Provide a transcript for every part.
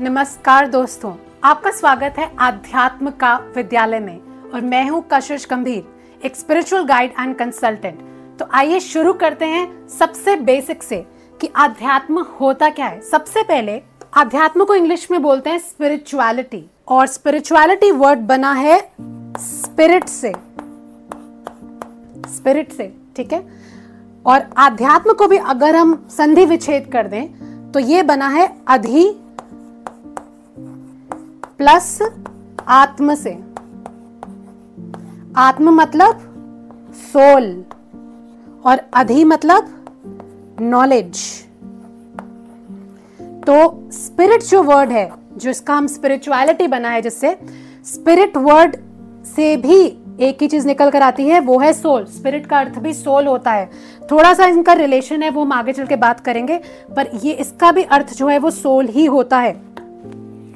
नमस्कार दोस्तों, आपका स्वागत है आध्यात्म का विद्यालय में और मैं हूं कशिश गंभीर, एक स्पिरिचुअल गाइड एंड कंसल्टेंट। तो आइए शुरू करते हैं सबसे बेसिक से कि आध्यात्म होता क्या है। सबसे पहले आध्यात्म को इंग्लिश में बोलते हैं स्पिरिचुअलिटी, और स्पिरिचुअलिटी वर्ड बना है स्पिरिट से, ठीक है। और आध्यात्म को भी अगर हम संधि विच्छेद कर दें तो ये बना है अधि प्लस आत्म से। आत्म मतलब सोल और अधि मतलब नॉलेज। तो स्पिरिट जो वर्ड है, जो इसका हम स्पिरिचुअलिटी बना है, जिससे स्पिरिट वर्ड से भी एक ही चीज निकल कर आती है, वो है सोल। स्पिरिट का अर्थ भी सोल होता है। थोड़ा सा इनका रिलेशन है, वो हम आगे चल के बात करेंगे, पर ये इसका भी अर्थ जो है वो सोल ही होता है,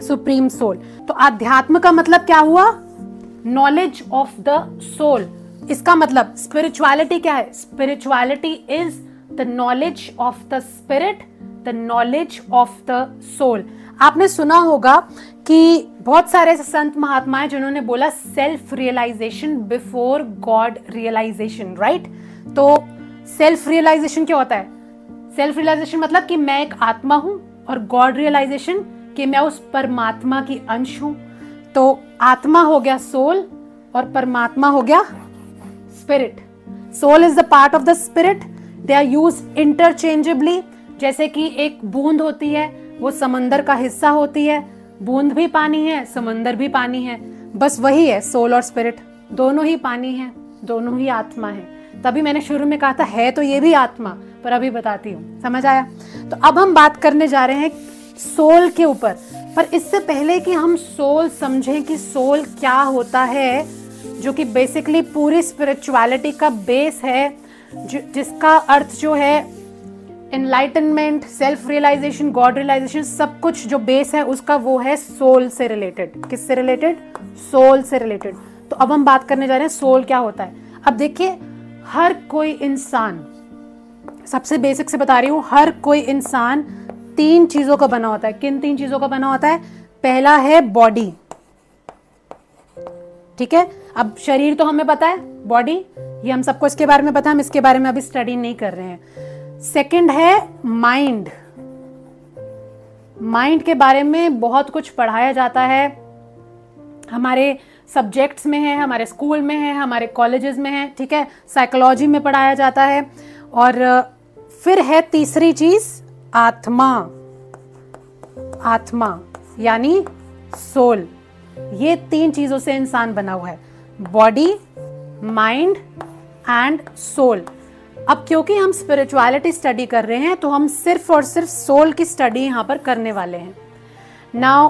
सुप्रीम सोल। तो आध्यात्म का मतलब क्या हुआ? Knowledge of the soul. इसका मतलब स्पिरिचुअलिटी क्या है? Spirituality is the knowledge of the spirit, the knowledge of the soul. आपने सुना होगा कि बहुत सारे ऐसे संत महात्माएं जिन्होंने बोला self realization before God realization, right? तो सेल्फ रियलाइजेशन क्या होता है? सेल्फ रियलाइजेशन मतलब कि मैं एक आत्मा हूं, और गॉड रियलाइजेशन कि मैं उस परमात्मा की अंश हूं। तो आत्मा हो गया सोल और परमात्मा हो गया spirit. Soul is the part of the spirit, they are used interchangeably. जैसे कि एक बूंद होती है, वो समंदर का हिस्सा होती है। बूंद भी पानी है, समंदर भी पानी है, बस वही है सोल और स्पिरिट, दोनों ही पानी है, दोनों ही आत्मा है। तभी मैंने शुरू में कहा था है तो ये भी आत्मा, पर अभी बताती हूँ, समझ आया? तो अब हम बात करने जा रहे हैं सोल के ऊपर। पर इससे पहले कि हम सोल समझें कि सोल क्या होता है, जो कि बेसिकली पूरी स्पिरिचुअलिटी का बेस है, जिसका अर्थ जो है enlightenment, self realization, God realization, सब कुछ जो बेस है उसका, वो है सोल से रिलेटेड। किससे रिलेटेड? सोल से रिलेटेड। तो अब हम बात करने जा रहे हैं सोल क्या होता है। अब देखिए, हर कोई इंसान, सबसे बेसिक से बता रही हूं, हर कोई इंसान तीन चीजों का बना होता है। किन तीन चीजों का बना होता है? पहला है बॉडी, ठीक है। अब शरीर तो हमें पता है, बॉडी, ये हम सबको इसके बारे में पता है, हम इसके बारे में अभी स्टडी नहीं कर रहे हैं। सेकंड है माइंड। माइंड के बारे में बहुत कुछ पढ़ाया जाता है, हमारे सब्जेक्ट्स में है, हमारे स्कूल में है, हमारे कॉलेजेस में है, ठीक है। साइकोलॉजी में पढ़ाया जाता है। और फिर है तीसरी चीज आत्मा। आत्मा यानी सोल। ये तीन चीजों से इंसान बना हुआ है, बॉडी, माइंड एंड सोल। अब क्योंकि हम स्पिरिचुअलिटी स्टडी कर रहे हैं, तो हम सिर्फ और सिर्फ सोल की स्टडी यहां पर करने वाले हैं। नाउ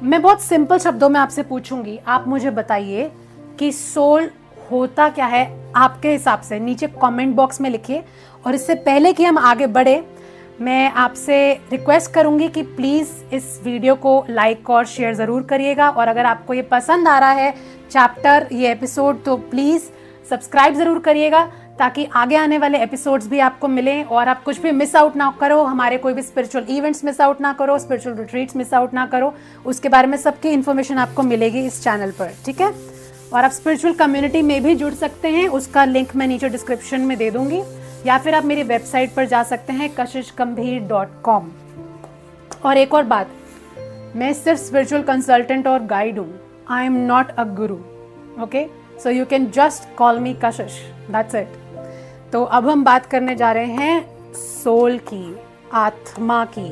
मैं बहुत सिंपल शब्दों में आपसे पूछूंगी, आप मुझे बताइए कि सोल होता क्या है आपके हिसाब से। नीचे कमेंट बॉक्स में लिखिए। और इससे पहले कि हम आगे बढ़े, मैं आपसे रिक्वेस्ट करूंगी कि प्लीज इस वीडियो को लाइक और शेयर जरूर करिएगा। और अगर आपको ये पसंद आ रहा है चैप्टर, ये एपिसोड, तो प्लीज सब्सक्राइब जरूर करिएगा, ताकि आगे आने वाले एपिसोड्स भी आपको मिलें और आप कुछ भी मिस आउट ना करो। हमारे कोई भी स्पिरिचुअल इवेंट्स मिस आउट ना करो, स्पिरिचुअल रिट्रीट्स मिस आउट ना करो, उसके बारे में सबकी इन्फॉर्मेशन आपको मिलेगी इस चैनल पर, ठीक है। और आप स्पिरिचुअल कम्युनिटी में भी जुड़ सकते हैं, उसका लिंक मैं नीचे डिस्क्रिप्शन में दे दूंगी, या फिर आप मेरी वेबसाइट पर जा सकते हैं kashishgambhir.com। और एक और बात, मैं सिर्फ स्पिरिचुअल कंसल्टेंट और गाइड हूँ, I am not a Guru, okay. So you can just call me Kashish, that's it. तो अब हम बात करने जा रहे हैं सोल की, आत्मा की,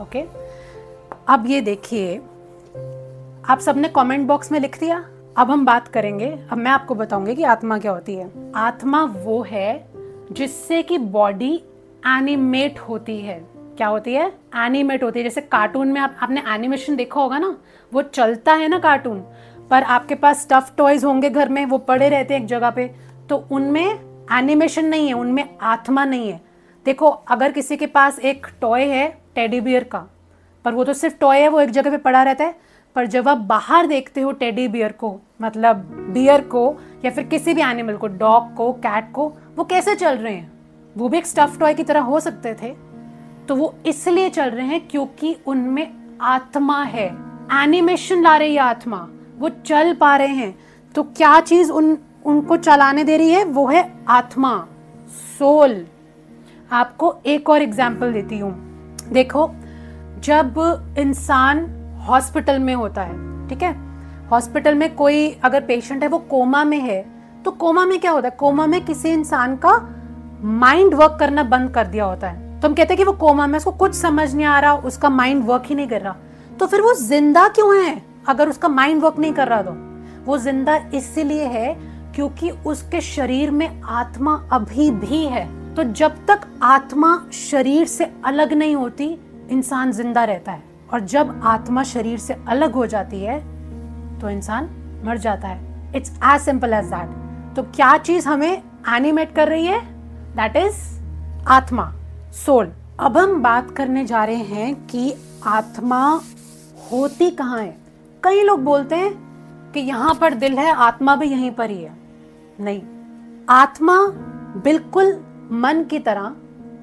ओके। अब ये देखिए, आप सबने कमेंट बॉक्स में लिख दिया। अब हम बात करेंगे, अब मैं आपको बताऊंगी कि आत्मा क्या होती है। आत्मा वो है जिससे कि बॉडी एनिमेट होती है। क्या होती है? एनिमेट होती है। जैसे कार्टून में आपने एनिमेशन देखा होगा ना, वो चलता है ना कार्टून, पर आपके पास स्टफ टॉयज होंगे घर में, वो पड़े रहते हैं एक जगह पे, तो उनमें एनिमेशन नहीं है, उनमें आत्मा नहीं है। देखो, अगर किसी के पास एक टॉय है टेडी बियर का, पर वो तो सिर्फ टॉय है, वो एक जगह पे पड़ा रहता है, पर जब आप बाहर देखते हो टेडी बियर को, मतलब बियर को, या फिर किसी भी एनिमल को, डॉग को, कैट को, वो कैसे चल रहे हैं? वो भी एक स्टफ टॉय की तरह हो सकते थे, तो वो इसलिए चल रहे हैं क्योंकि उनमें आत्मा है, एनिमेशन ला रही है आत्मा, वो चल पा रहे हैं। तो क्या चीज उनको चलाने दे रही है? वो है आत्मा, सोल। आपको एक और एग्जाम्पल देती हूँ। देखो, जब इंसान हॉस्पिटल में होता है, ठीक है, हॉस्पिटल में कोई अगर पेशेंट है वो कोमा में है, तो कोमा में क्या होता है? कोमा में किसी इंसान का माइंड वर्क करना बंद कर दिया होता है। तो हम कहते हैं कि वो कोमा में, उसको कुछ समझ नहीं आ रहा, उसका माइंड वर्क ही नहीं कर रहा। तो फिर वो जिंदा क्यों है? अगर उसका माइंड वर्क नहीं कर रहा तो वो जिंदा इसीलिए है क्योंकि उसके शरीर में आत्मा अभी भी है। तो जब तक आत्मा शरीर से अलग नहीं होती, इंसान जिंदा रहता है, और जब आत्मा शरीर से अलग हो जाती है तो इंसान मर जाता है। It's as simple as that. तो क्या चीज हमें एनिमेट कर रही है? दैट इज आत्मा, सोल। अब हम बात करने जा रहे हैं कि आत्मा होती कहाँ है। कई लोग बोलते हैं कि यहां पर दिल है, आत्मा भी यहीं पर ही है। नहीं, आत्मा बिल्कुल मन की तरह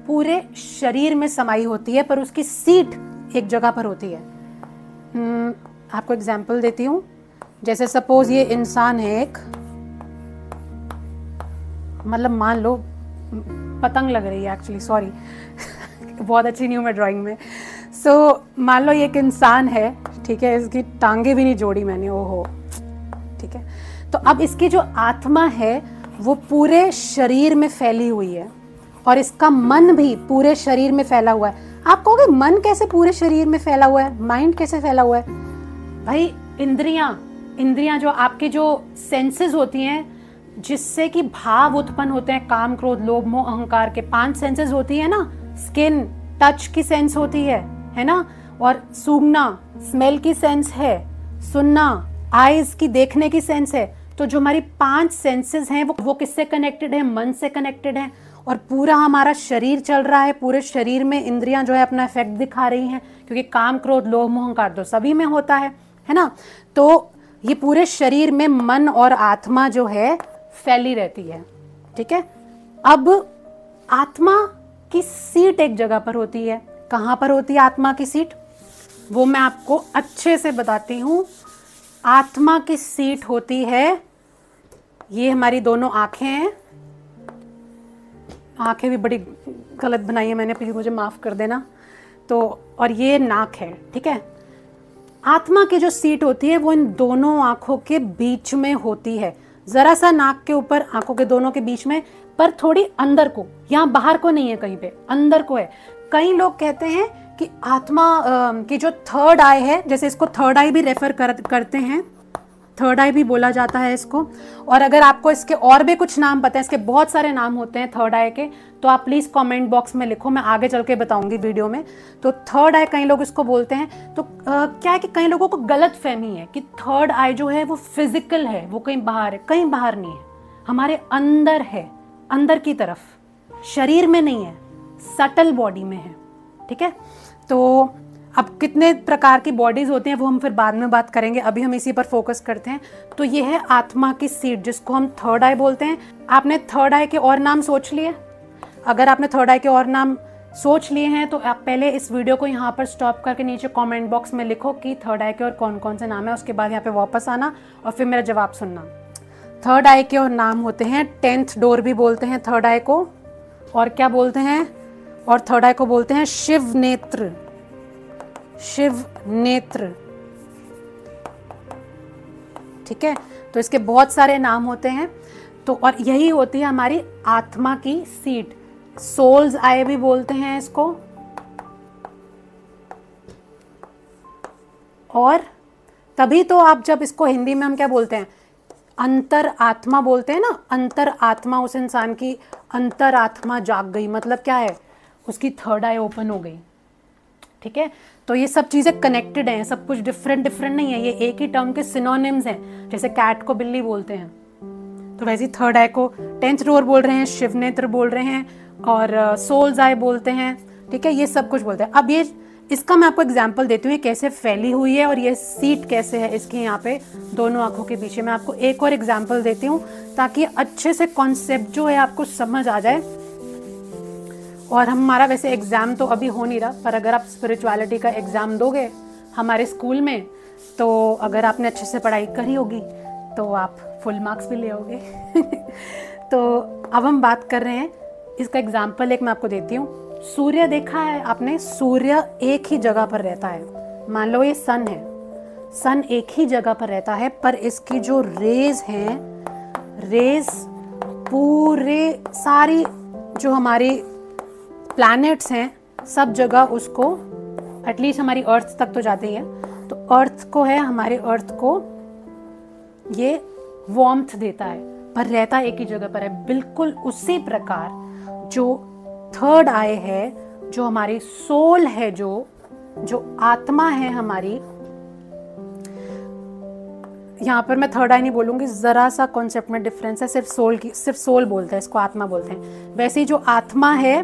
पूरे शरीर में समाई होती है, पर उसकी सीट एक जगह पर होती है। आपको एग्जाम्पल देती हूँ। जैसे सपोज ये इंसान है एक, मतलब मान लो पतंग लग रही है, एक्चुअली सॉरी बहुत अच्छी नहीं हूँ मैं ड्राइंग में। मान लो ये एक इंसान है, ठीक है, इसकी टांगे भी नहीं जोड़ी मैंने, ओहो, ठीक है। तो अब इसकी जो आत्मा है वो पूरे शरीर में फैली हुई है, और इसका मन भी पूरे शरीर में फैला हुआ है। आप कहोगे मन कैसे पूरे शरीर में फैला हुआ है, माइंड कैसे फैला हुआ है? भाई इंद्रियां जो आपके जो सेंसेस होती हैं, जिससे कि भाव उत्पन्न होते हैं, काम, क्रोध, लोभ, मोह, अहंकार के 5 सेंसेस होती है ना। स्किन, टच की सेंस होती है ना, और सूंघना, स्मेल की सेंस है, सुनना, आईज की देखने की सेंस है। तो जो हमारी 5 सेंसेस हैं वो किससे कनेक्टेड है? मन से कनेक्टेड है। और पूरा हमारा शरीर चल रहा है, पूरे शरीर में इंद्रियां जो है अपना इफेक्ट दिखा रही हैं, क्योंकि काम, क्रोध, लोभ, मोह, अहंकार तो सभी में होता है ना। तो ये पूरे शरीर में मन और आत्मा जो है फैली रहती है, ठीक है। अब आत्मा की सीट एक जगह पर होती है। कहाँ पर होती है आत्मा की सीट? वो मैं आपको अच्छे से बताती हूँ। आत्मा की सीट होती है, ये हमारी दोनों आंखें हैं। आंखें भी बड़ी गलत बनाई है मैंने, प्लीज मुझे माफ कर देना। तो और ये नाक है, ठीक है। आत्मा की जो सीट होती है वो इन दोनों आंखों के बीच में होती है, जरा सा नाक के ऊपर, आंखों के दोनों के बीच में, पर थोड़ी अंदर को, यहाँ बाहर को नहीं है, कहीं पे अंदर को है। कई लोग कहते हैं कि आत्मा की जो थर्ड आई है, जैसे इसको थर्ड आई भी रेफर करते हैं, थर्ड आई भी बोला जाता है इसको। और अगर आपको इसके और भी कुछ नाम पता है, इसके बहुत सारे नाम होते हैं थर्ड आई के, तो आप प्लीज कमेंट बॉक्स में लिखो, मैं आगे चल के बताऊंगी वीडियो में। तो थर्ड आई कई लोग इसको बोलते हैं। तो क्या है कि कई लोगों को गलत फहमी है कि थर्ड आई जो है वो फिजिकल है, वो कहीं बाहर है। कहीं बाहर नहीं है, हमारे अंदर है, अंदर की तरफ, शरीर में नहीं है, सटल बॉडी में है, ठीक है। तो अब कितने प्रकार की बॉडीज होती हैं वो हम फिर बाद में बात करेंगे, अभी हम इसी पर फोकस करते हैं। तो ये है आत्मा की सीट, जिसको हम थर्ड आई बोलते हैं। आपने थर्ड आई के और नाम सोच लिए? अगर आपने थर्ड आई के और नाम सोच लिए हैं तो आप पहले इस वीडियो को यहाँ पर स्टॉप करके नीचे कमेंट बॉक्स में लिखो कि थर्ड आई के और कौन कौन से नाम है। उसके बाद यहाँ पे वापस आना और फिर मेरा जवाब सुनना। थर्ड आई के और नाम होते हैं, 10th डोर भी बोलते हैं थर्ड आई को, और क्या बोलते हैं, और थर्ड आई को बोलते हैं शिव नेत्र। शिव नेत्र, ठीक है। तो इसके बहुत सारे नाम होते हैं। तो और यही होती है हमारी आत्मा की सीट। सोल्स आई भी बोलते हैं इसको। और तभी तो आप जब इसको हिंदी में हम क्या बोलते हैं, अंतर आत्मा बोलते हैं ना। अंतर आत्मा, उस इंसान की अंतर आत्मा जाग गई, मतलब क्या है, उसकी थर्ड आई ओपन हो गई, ठीक है। तो ये सब चीजें कनेक्टेड हैं, सब कुछ डिफरेंट नहीं है, ये एक ही टर्म के सिनोनिम्स हैं। जैसे कैट को बिल्ली बोलते हैं, तो वैसे ही थर्ड आई को 10th डोर बोल रहे हैं, शिव नेत्र बोल रहे हैं, और सोल्स आई बोलते हैं, ठीक है। ये सब कुछ बोलते हैं। अब ये इसका मैं आपको एग्जाम्पल देती हूँ, ये कैसे फैली हुई है और ये सीट कैसे है इसके यहाँ पे दोनों आंखों के पीछे। मैं आपको एक और एग्जाम्पल देती हूँ ताकि अच्छे से कॉन्सेप्ट जो है आपको समझ आ जाए। और हमारा वैसे एग्ज़ाम तो अभी हो नहीं रहा, पर अगर आप स्पिरिचुअलिटी का एग्ज़ाम दोगे हमारे स्कूल में, तो अगर आपने अच्छे से पढ़ाई करी होगी तो आप फुल मार्क्स भी ले आओगे। तो अब हम बात कर रहे हैं, इसका एग्जाम्पल एक मैं आपको देती हूँ। सूर्य देखा है आपने, सूर्य एक ही जगह पर रहता है। मान लो ये सन है, सन एक ही जगह पर रहता है, पर इसकी जो रेज हैं, रेज पूरे सारी जो हमारी प्लैनेट्स हैं सब जगह उसको, एटलीस्ट हमारी अर्थ तक तो जाती है, तो अर्थ को है, हमारे अर्थ को ये वार्मथ देता है, पर रहता एक ही जगह पर है। बिल्कुल उसी प्रकार जो थर्ड आई है, जो हमारी सोल है, जो आत्मा है हमारी, यहाँ पर मैं थर्ड आई नहीं बोलूंगी, जरा सा कॉन्सेप्ट में डिफरेंस है, सिर्फ सोल बोलते हैं इसको, आत्मा बोलते हैं। वैसे जो आत्मा है,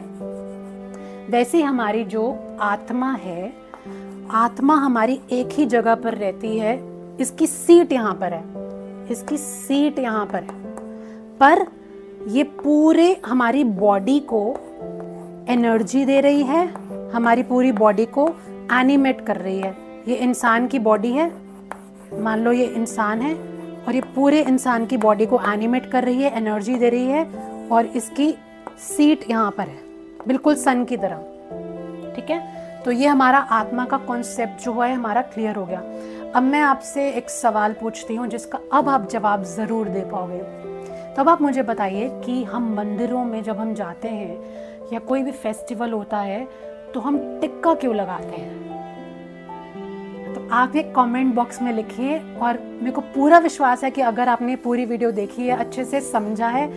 वैसे हमारी जो आत्मा है, आत्मा हमारी एक ही जगह पर रहती है। इसकी सीट यहाँ पर है, इसकी सीट यहाँ पर है, पर ये पूरे हमारी बॉडी को एनर्जी दे रही है, हमारी पूरी बॉडी को एनिमेट कर रही है। ये इंसान की बॉडी है, मान लो ये इंसान है, और ये पूरे इंसान की बॉडी को एनिमेट कर रही है, एनर्जी दे रही है, और इसकी सीट यहाँ पर है, बिल्कुल सन की तरह। ठीक है, तो ये हमारा आत्मा का कॉन्सेप्ट जो है हमारा क्लियर हो गया। अब मैं आपसे एक सवाल पूछती हूँ जिसका अब आप जवाब ज़रूर दे पाओगे। तो अब आप मुझे बताइए कि हम मंदिरों में जब हम जाते हैं या कोई भी फेस्टिवल होता है तो हम टिक्का क्यों लगाते हैं? तो आप एक कमेंट बॉक्स में लिखिए, और मेरे को पूरा विश्वास है कि अगर आपने पूरी वीडियो देखी है, अच्छे से समझा है,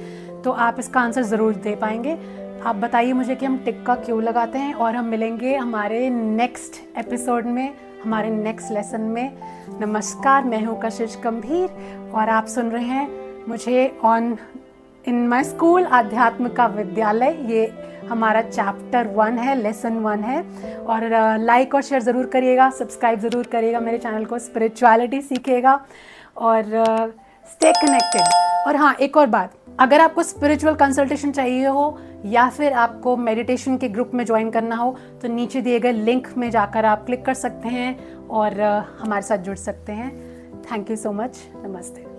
तो आप इसका आंसर ज़रूर दे पाएंगे। आप बताइए मुझे कि हम टिक्का क्यों लगाते हैं, और हम मिलेंगे हमारे नेक्स्ट एपिसोड में, हमारे नेक्स्ट लेसन में। नमस्कार, मैं हूँ कशिश गंभीर, और आप सुन रहे हैं मुझे इन माई स्कूल आध्यात्म का विद्यालय। ये हमारा चैप्टर 1 है, लेसन 1 है। और लाइक और शेयर ज़रूर करिएगा, सब्सक्राइब ज़रूर करिएगा मेरे चैनल को, स्पिरिचुअलिटी सीखिएगा और स्टे कनेक्टेड। और हाँ, एक और बात, अगर आपको स्पिरिचुअल कंसल्टेशन चाहिए हो या फिर आपको मेडिटेशन के ग्रुप में ज्वाइन करना हो, तो नीचे दिए गए लिंक में जाकर आप क्लिक कर सकते हैं और हमारे साथ जुड़ सकते हैं। Thank you so much. नमस्ते।